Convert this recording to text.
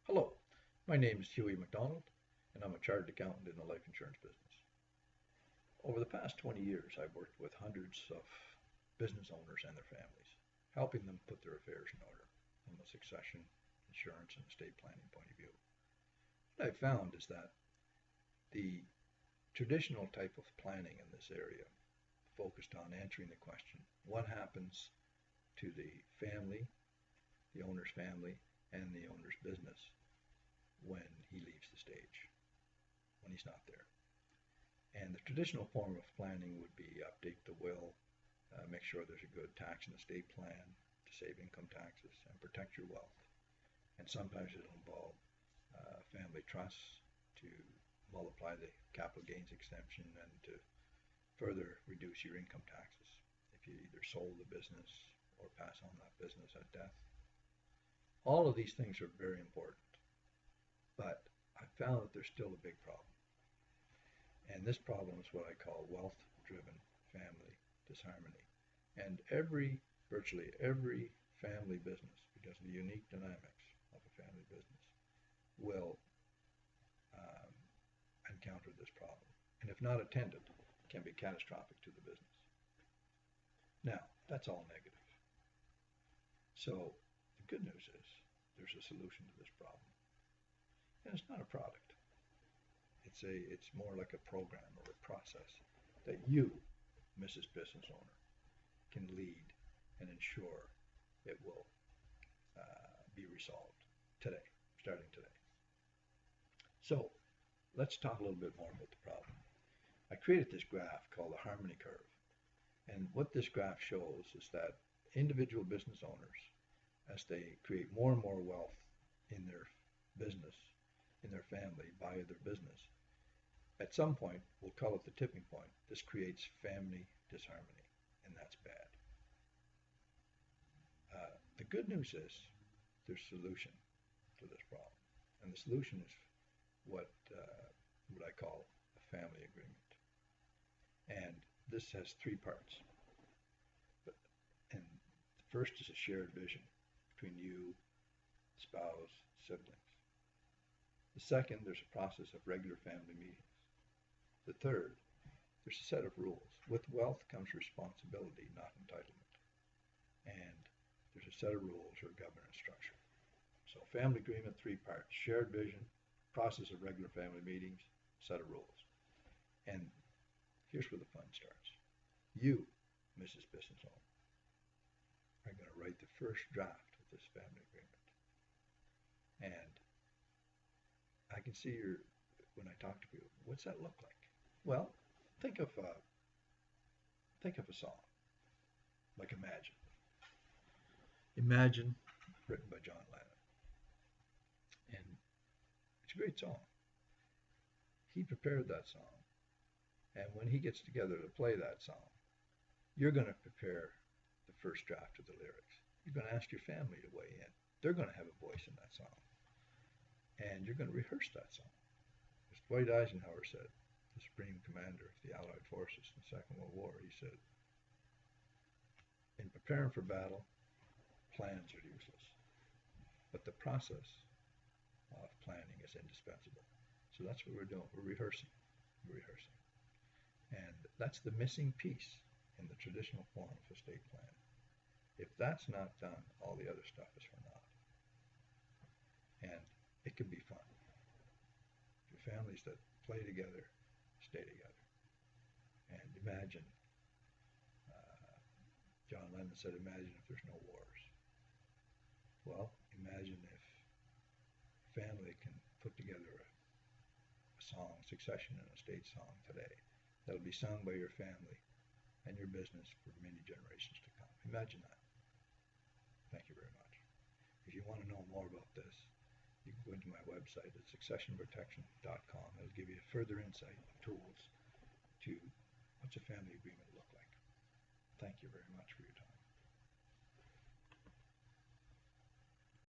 Hello, my name is Huey McDonald, and I'm a chartered accountant in the life insurance business. Over the past 20 years, I've worked with hundreds of business owners and their families, helping them put their affairs in order from a succession, insurance, and estate planning point of view. What I've found is that the traditional type of planning in this area focused on answering the question, what happens to the family, the owner's family, and the owner's business when he leaves the stage, when he's not there. And the traditional form of planning would be update the will, make sure there's a good tax and estate plan to save income taxes and protect your wealth. And sometimes it'll involve family trusts to multiply the capital gains exemption and to further reduce your income taxes if you either sold the business or pass on that business at death. All of these things are very important, but I found that there's still a big problem. And this problem is what I call wealth-driven family disharmony. And virtually every family business, because of the unique dynamics of a family business, will encounter this problem. And if not attended, can be catastrophic to the business. Now, that's all negative. So the good news is there's a solution to this problem. And it's not a product. It's more like a program or a process that you, Mrs. Business Owner, can lead and ensure it will be resolved today, starting today. So let's talk a little bit more about the problem. I created this graph called the harmony curve. And what this graph shows is that individual business owners, as they create more and more wealth in their business, in their family, via their business, at some point, we'll call it the tipping point, this creates family disharmony, and that's bad. The good news is there's a solution to this problem, and the solution is what I call a family agreement. And this has three parts. And the first is a shared vision between you, spouse, siblings. The second, there's a process of regular family meetings. The third, there's a set of rules. With wealth comes responsibility, not entitlement. And there's a set of rules or governance structure. So family agreement, three parts: shared vision, process of regular family meetings, set of rules. And here's where the fun starts. You, Mrs. Business Owner, are going to write the first draft of this family agreement. And I can see when I talk to people, what's that look like? Well, think of a song, like Imagine. Imagine, written by John Lennon. And it's a great song. He prepared that song. And when he gets together to play that song, you're going to prepare the first draft of the lyrics. You're going to ask your family to weigh in. They're going to have a voice in that song. And you're going to rehearse that song. As Dwight Eisenhower said, the Supreme Commander of the Allied Forces in the Second World War, he said, in preparing for battle, plans are useless, but the process of planning is indispensable. So that's what we're doing. We're rehearsing. And that's the missing piece in the traditional form of estate planning. If that's not done, all the other stuff is for naught. And it can be fun. For families that play together, stay together. And imagine, John Lennon said, imagine if there's no wars. Well, imagine if family can put together a song, succession and estate song today, that'll be sung by your family and your business for many generations to come. Imagine that. Thank you very much. If you want to know more about this, you can go into my website at successionprotection.com. It'll give you further insight and tools to what's a family agreement look like. Thank you very much for your time.